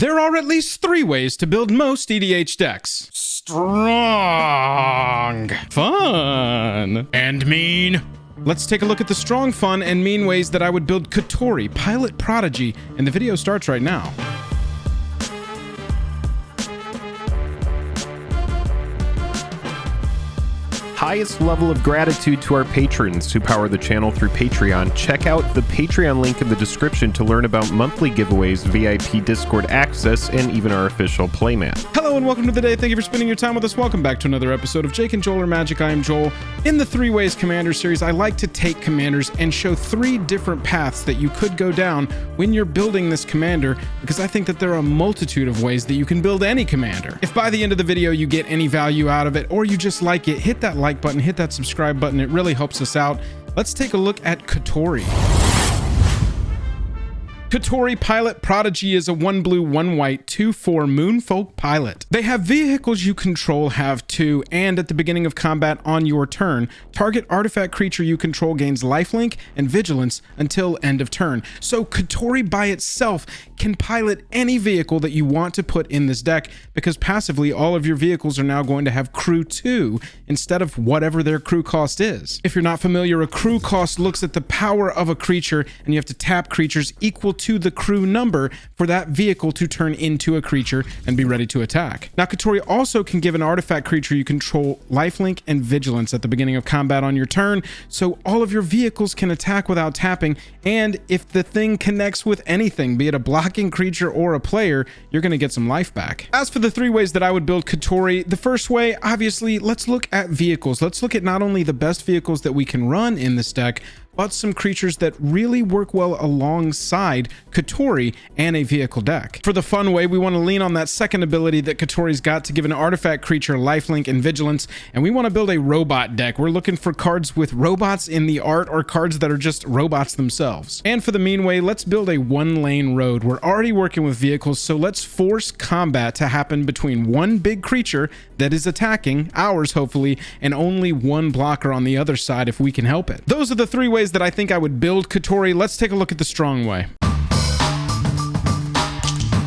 There are at least 3 ways to build most EDH decks. Strong, fun, and mean. Let's take a look at the strong, fun, and mean ways that I would build Kotori, Pilot Prodigy, and the video starts right now. Highest level of gratitude to our patrons who power the channel through Patreon. Check out the Patreon link in the description to learn about monthly giveaways, VIP Discord access, and even our official playmat. Hello and welcome to the day. Thank you for spending your time with us. Welcome back to another episode of Jake and Joel Are Magic. I am Joel. In the 3 Ways Commander series, I like to take commanders and show 3 different paths that you could go down when you're building this commander, because I think that there are a multitude of ways that you can build any commander. If by the end of the video you get any value out of it, or you just like it, hit that like button, hit that subscribe button. It really helps us out. Let's take a look at Kotori. Kotori Pilot Prodigy is a 1 blue, 1 white, 2/4 Moonfolk pilot. They have vehicles you control have 2, and at the beginning of combat on your turn, target artifact creature you control gains lifelink and vigilance until end of turn. So Kotori by itself can pilot any vehicle that you want to put in this deck, because passively all of your vehicles are now going to have crew 2 instead of whatever their crew cost is. If you're not familiar, a crew cost looks at the power of a creature, and you have to tap creatures equal to the crew number for that vehicle to turn into a creature and be ready to attack. Now, Kotori also can give an artifact creature you control lifelink and vigilance at the beginning of combat on your turn, so all of your vehicles can attack without tapping, and if the thing connects with anything, be it a blocking creature or a player, you're going to get some life back. As for the 3 ways that I would build Kotori, the first way, obviously, let's look at vehicles. Let's look at not only the best vehicles that we can run in this deck, but some creatures that really work well alongside Kotori and a vehicle deck. For the fun way, we want to lean on that second ability that Kotori's got to give an artifact creature lifelink and vigilance, and we want to build a robot deck. We're looking for cards with robots in the art or cards that are just robots themselves. And for the mean way, let's build a 1-lane road. We're already working with vehicles, so let's force combat to happen between 1 big creature that is attacking, ours hopefully, and only 1 blocker on the other side if we can help it. Those are the 3 ways that I think I would build Kotori. Let's take a look at the strong way.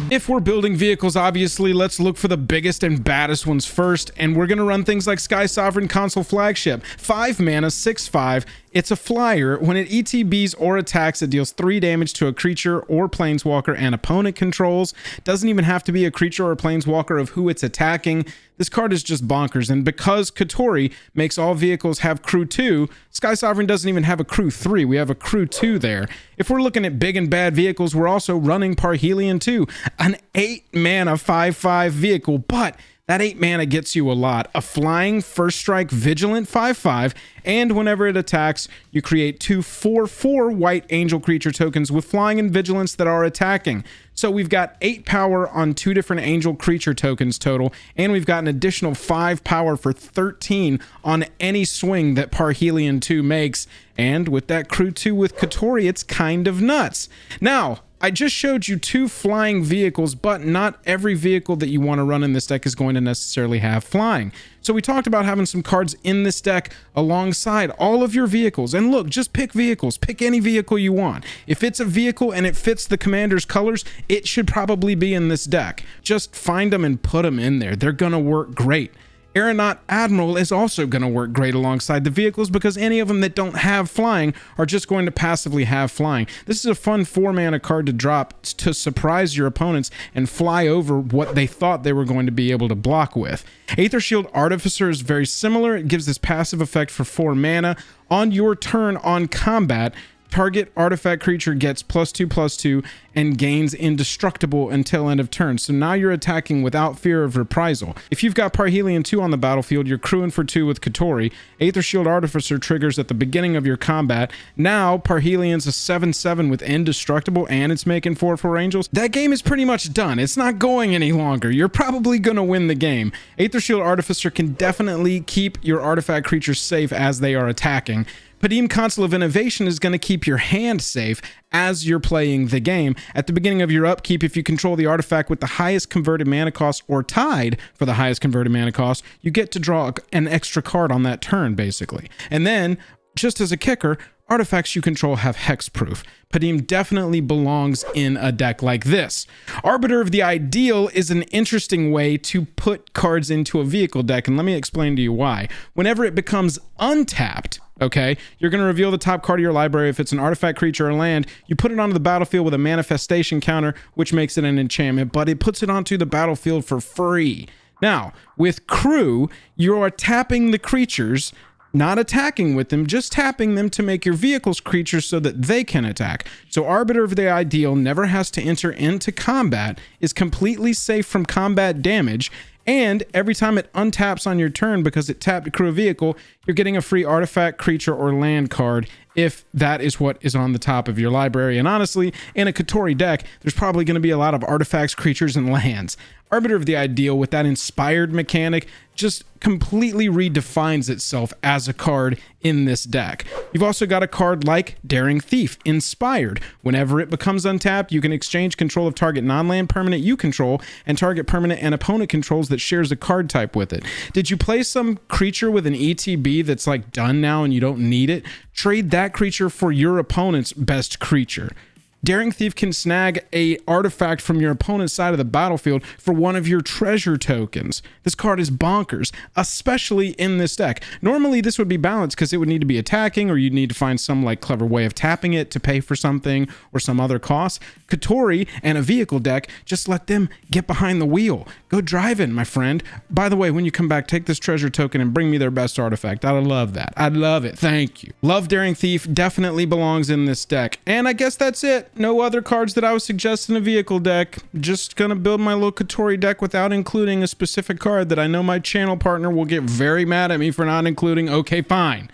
If we're building vehicles, obviously, let's look for the biggest and baddest ones first, and we're going to run things like Sky Sovereign Console Flagship. 5 mana, 6/5. It's a flyer. When it ETBs or attacks, it deals 3 damage to a creature or planeswalker an opponent controls. Doesn't even have to be a creature or planeswalker of who it's attacking. This card is just bonkers, and because Kotori makes all vehicles have crew 2, Sky Sovereign doesn't even have a crew 3. We have a crew 2 there. If we're looking at big and bad vehicles, we're also running Parhelion 2, an 8 mana 5/5 vehicle, but that 8 mana gets you a lot. A flying first strike vigilant 5/5, and whenever it attacks, you create 2 4/4 white angel creature tokens with flying and vigilance that are attacking. So we've got 8 power on 2 different angel creature tokens total, and we've got an additional 5 power for 13 on any swing that Parhelion 2 makes. And with that crew 2 with Kotori, it's kind of nuts. Now, I just showed you 2 flying vehicles, but not every vehicle that you want to run in this deck is going to necessarily have flying. So we talked about having some cards in this deck alongside all of your vehicles. And look, just pick vehicles. Pick any vehicle you want. If it's a vehicle and it fits the commander's colors, it should probably be in this deck. Just find them and put them in there. They're going to work great. Aeronaut Admiral is also going to work great alongside the vehicles, because any of them that don't have flying are just going to passively have flying. This is a fun 4 mana card to drop to surprise your opponents and fly over what they thought they were going to be able to block with. Aethershield Artificer is very similar. It gives this passive effect for 4 mana. On your turn on combat, target artifact creature gets +2/+2 and gains indestructible until end of turn. So now you're attacking without fear of reprisal. If you've got Parhelion 2 on the battlefield, you're crewing for 2 with Kotori. Aethershield Artificer triggers at the beginning of your combat. Now Parhelion's a 7/7 with indestructible, and it's making 4/4 angels. That game is pretty much done. It's not going any longer. You're probably going to win the game. Aethershield Artificer can definitely keep your artifact creatures safe as they are attacking. Padim Console of Innovation is going to keep your hand safe as you're playing the game. At the beginning of your upkeep, if you control the artifact with the highest converted mana cost or tied for the highest converted mana cost, you get to draw an extra card on that turn, basically. And then just as a kicker, artifacts you control have hexproof. Padim definitely belongs in a deck like this. Arbiter of the Ideal is an interesting way to put cards into a vehicle deck, and let me explain to you why. Whenever it becomes untapped, okay, you're going to reveal the top card of your library. If it's an artifact, creature, or land, you put it onto the battlefield with a manifestation counter, which makes it an enchantment, but it puts it onto the battlefield for free. Now, with Crew, you are tapping the creatures, not attacking with them, just tapping them to make your vehicle's creatures so that they can attack. So Arbiter of the Ideal never has to enter into combat, is completely safe from combat damage, and every time it untaps on your turn because it tapped a crew vehicle, you're getting a free artifact, creature, or land card if that is what is on the top of your library. And honestly, in a Kotori deck, there's probably going to be a lot of artifacts, creatures, and lands. Arbiter of the Ideal, with that inspired mechanic, just completely redefines itself as a card in this deck. You've also got a card like Daring Thief, Inspired. Whenever it becomes untapped, you can exchange control of target non-land permanent you control and target permanent and opponent controls that shares a card type with it. Did you play some creature with an ETB that's like done now and you don't need it? Trade that creature for your opponent's best creature. Daring Thief can snag a artifact from your opponent's side of the battlefield for one of your treasure tokens. This card is bonkers, especially in this deck. Normally this would be balanced because it would need to be attacking, or you'd need to find some like clever way of tapping it to pay for something or some other cost. Kotori and a vehicle deck, just let them get behind the wheel. Go driving, my friend. By the way, when you come back, take this treasure token and bring me their best artifact. I'd love that. I'd love it. Thank you. Love Daring Thief, definitely belongs in this deck. And I guess that's it. No other cards that I would suggest in a vehicle deck. Just gonna build my little Kotori deck without including a specific card that I know my channel partner will get very mad at me for not including. Okay, fine.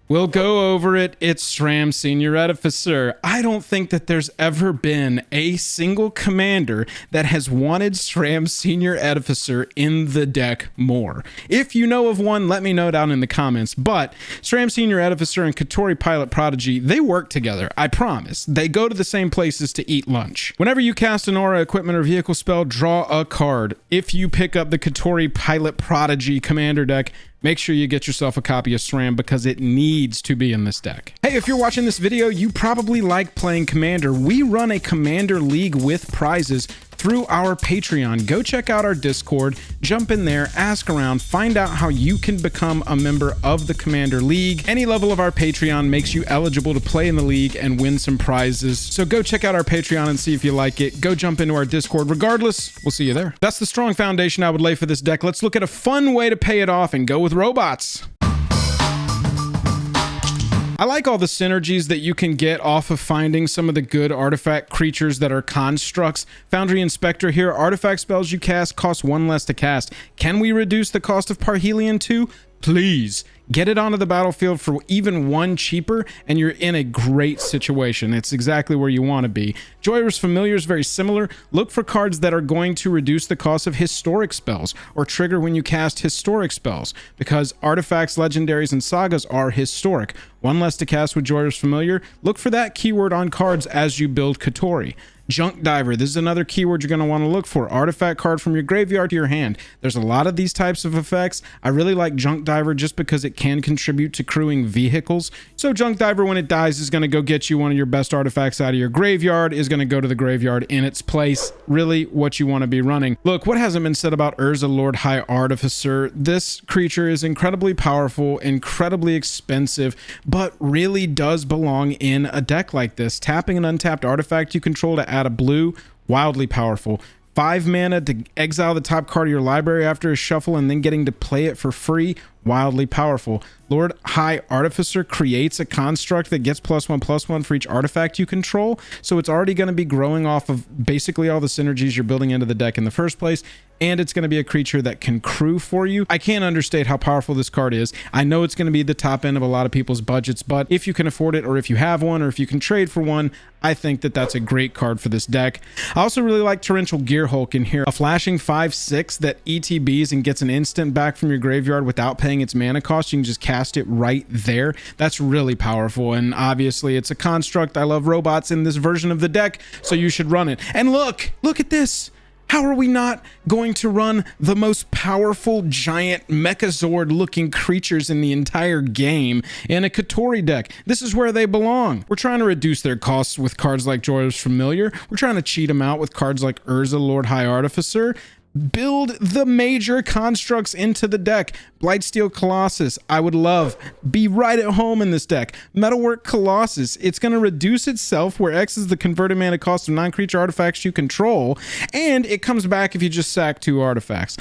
We'll go over it. It's SRAM Senior Edificer. I don't think that there's ever been a single commander that has wanted SRAM Senior Edificer in the deck more. If you know of one, let me know down in the comments. But SRAM Senior Edificer and Kotori Pilot Prodigy, they work together. I promise. They go to the same places to eat lunch. Whenever you cast an aura, equipment, or vehicle spell, draw a card. If you pick up the Kotori Pilot Prodigy commander deck, make sure you get yourself a copy of SRAM because it needs to be in this deck. Hey, if you're watching this video, you probably like playing Commander. We run a Commander League with prizes through our Patreon. Go check out our Discord, jump in there, ask around, find out how you can become a member of the Commander League. Any level of our Patreon makes you eligible to play in the league and win some prizes. So go check out our Patreon and see if you like it. Go jump into our Discord. Regardless, we'll see you there. That's the strong foundation I would lay for this deck. Let's look at a fun way to pay it off and go with robots. I like all the synergies that you can get off of finding some of the good artifact creatures that are constructs. Foundry Inspector here. Artifact spells you cast cost 1 less to cast. Can we reduce the cost of Parhelion 2? Please. Get it onto the battlefield for even 1 cheaper, and you're in a great situation. It's exactly where you want to be. Joyous Familiar is very similar. Look for cards that are going to reduce the cost of historic spells, or trigger when you cast historic spells, because artifacts, legendaries, and sagas are historic. 1 less to cast with Joyous Familiar. Look for that keyword on cards as you build Kotori. Junk Diver. This is another keyword you're going to want to look for. Artifact card from your graveyard to your hand. There's a lot of these types of effects. I really like Junk Diver just because it can contribute to crewing vehicles. So Junk Diver, when it dies, is going to go get you one of your best artifacts out of your graveyard, is going to go to the graveyard in its place. Really what you want to be running. Look, what hasn't been said about Urza Lord High Artificer? This creature is incredibly powerful, incredibly expensive, but really does belong in a deck like this. Tapping an untapped artifact you control to add a blue, wildly powerful. 5 mana to exile the top card of your library after a shuffle and then getting to play it for free, wildly powerful. Lord High Artificer creates a construct that gets +1/+1 for each artifact you control, so it's already going to be growing off of basically all the synergies you're building into the deck in the first place, and it's going to be a creature that can crew for you. I can't understate how powerful this card is. I know it's going to be the top end of a lot of people's budgets, but if you can afford it, or if you have one, or if you can trade for one, I think that that's a great card for this deck. I also really like Torrential Gearhulk in here. A flashing 5/6 that ETBs and gets an instant back from your graveyard without paying its mana cost. You can just cast it right there. That's really powerful, and obviously it's a construct. I love robots in this version of the deck, so you should run it. And look at this. How are we not going to run the most powerful giant Mechazord looking creatures in the entire game in a Kotori deck? This is where they belong. We're trying to reduce their costs with cards like Jorah's Familiar. We're trying to cheat them out with cards like Urza, Lord High Artificer. Build the major constructs into the deck. Blightsteel Colossus, I would love. Be right at home in this deck. Metalwork Colossus, it's going to reduce itself where X is the converted mana cost of non-creature artifacts you control, and it comes back if you just sack 2 artifacts.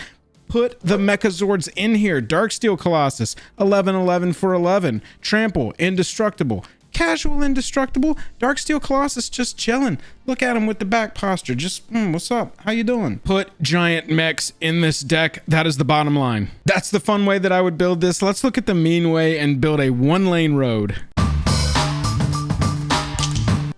Put the Mechazords in here. Darksteel Colossus, 11/11 for 11. Trample, indestructible. Casual indestructible. Darksteel Colossus just chilling. Look at him with the back posture. Just, what's up? How you doing? Put giant mechs in this deck. That is the bottom line. That's the fun way that I would build this. Let's look at the mean way and build a 1-lane road.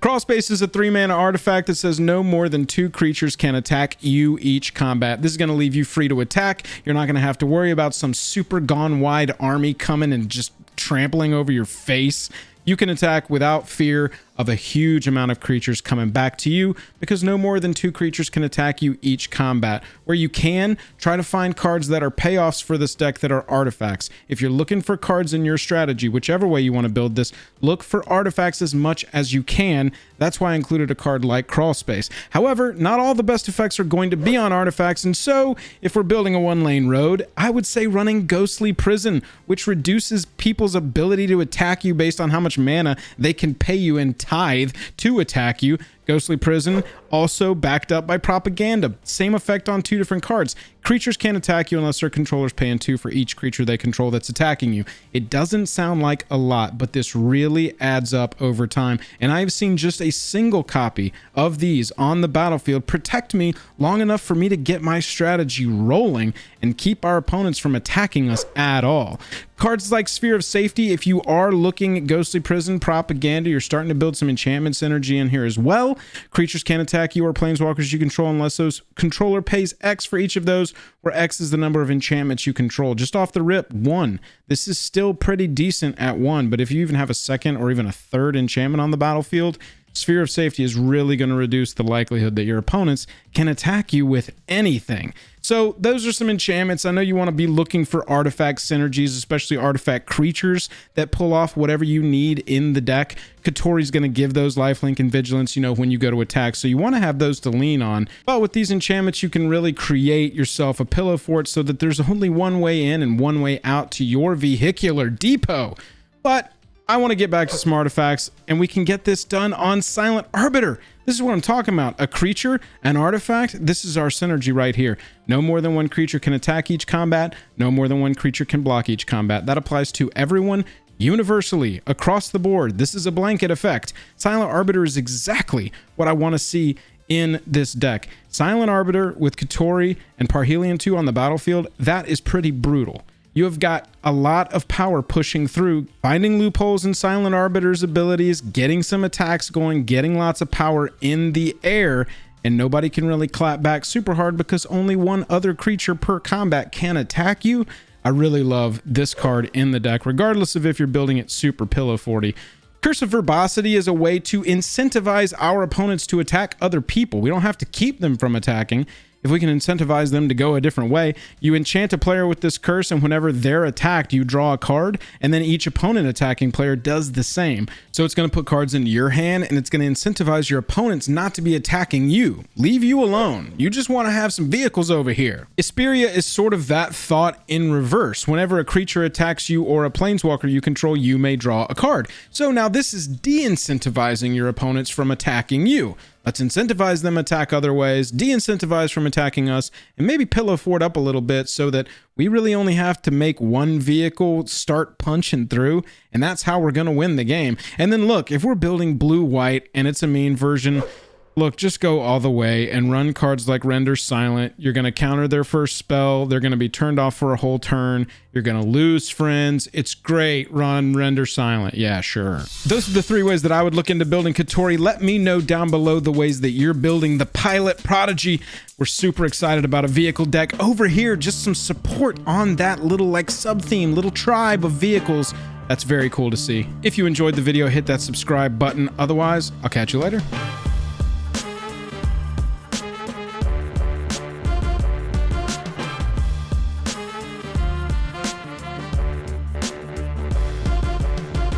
Crawlspace is a 3-mana artifact that says no more than 2 creatures can attack you each combat. This is going to leave you free to attack. You're not going to have to worry about some super gone wide army coming and just trampling over your face. You can attack without fear of a huge amount of creatures coming back to you because no more than 2 creatures can attack you each combat. Where you can, try to find cards that are payoffs for this deck that are artifacts. If you're looking for cards in your strategy, whichever way you want to build this, look for artifacts as much as you can. That's why I included a card like Crawlspace. However, not all the best effects are going to be on artifacts, and so if we're building a 1-lane road, I would say running Ghostly Prison, which reduces people's ability to attack you based on how much mana they can pay you in tithe to attack you. Ghostly Prison, also backed up by Propaganda. Same effect on 2 different cards. Creatures can't attack you unless their controller's paying 2 for each creature they control that's attacking you. It doesn't sound like a lot, but this really adds up over time. And I've seen just a single copy of these on the battlefield protect me long enough for me to get my strategy rolling and keep our opponents from attacking us at all. Cards like Sphere of Safety, if you are looking at Ghostly Prison, Propaganda, you're starting to build some enchantment synergy in here as well. Creatures can't attack you or planeswalkers you control unless those controller pays X for each of those, where X is the number of enchantments you control. Just off the rip, 1. This is still pretty decent at 1, but if you even have a second or even a third enchantment on the battlefield, Sphere of Safety is really going to reduce the likelihood that your opponents can attack you with anything. So those are some enchantments. I know you want to be looking for artifact synergies, especially artifact creatures that pull off whatever you need in the deck. Kotori's going to give those lifelink and vigilance, when you go to attack. So you want to have those to lean on. But with these enchantments, you can really create yourself a pillow fort so that there's only one way in and one way out to your vehicular depot. But I want to get back to some artifacts, and we can get this done on Silent Arbiter. This is what I'm talking about. A creature, an artifact. This is our synergy right here. No more than 1 creature can attack each combat. No more than 1 creature can block each combat. That applies to everyone universally across the board. This is a blanket effect. Silent Arbiter is exactly what I want to see in this deck. Silent Arbiter with Kotori and Parhelion 2 on the battlefield, that is pretty brutal. You have got a lot of power pushing through, finding loopholes in Silent Arbiter's abilities, getting some attacks going, getting lots of power in the air, and nobody can really clap back super hard because only 1 other creature per combat can attack you. I really love this card in the deck, regardless of if you're building it super pillow forty. Curse of Verbosity is a way to incentivize our opponents to attack other people. We don't have to keep them from attacking. If we can incentivize them to go a different way, you enchant a player with this curse, and whenever they're attacked, you draw a card, and then each opponent attacking player does the same. So it's going to put cards into your hand, and it's going to incentivize your opponents not to be attacking you. Leave you alone. You just want to have some vehicles over here. Isperia is sort of that thought in reverse. Whenever a creature attacks you or a planeswalker you control, you may draw a card. So now this is de-incentivizing your opponents from attacking you. Let's incentivize them attack other ways, de-incentivize from attacking us, and maybe pillow fort up a little bit so that we really only have to make 1 vehicle start punching through, and that's how we're going to win the game. And then look, if we're building blue-white and it's a mean version, look, just go all the way and run cards like Render Silent. You're going to counter their first spell. They're going to be turned off for a whole turn. You're going to lose friends. It's great. Run Render Silent. Yeah, sure. Those are the 3 ways that I would look into building Kotori. Let me know down below the ways that you're building the Pilot Prodigy. We're super excited about a vehicle deck over here. Just some support on that little sub-theme, little tribe of vehicles. That's very cool to see. If you enjoyed the video, hit that subscribe button. Otherwise, I'll catch you later.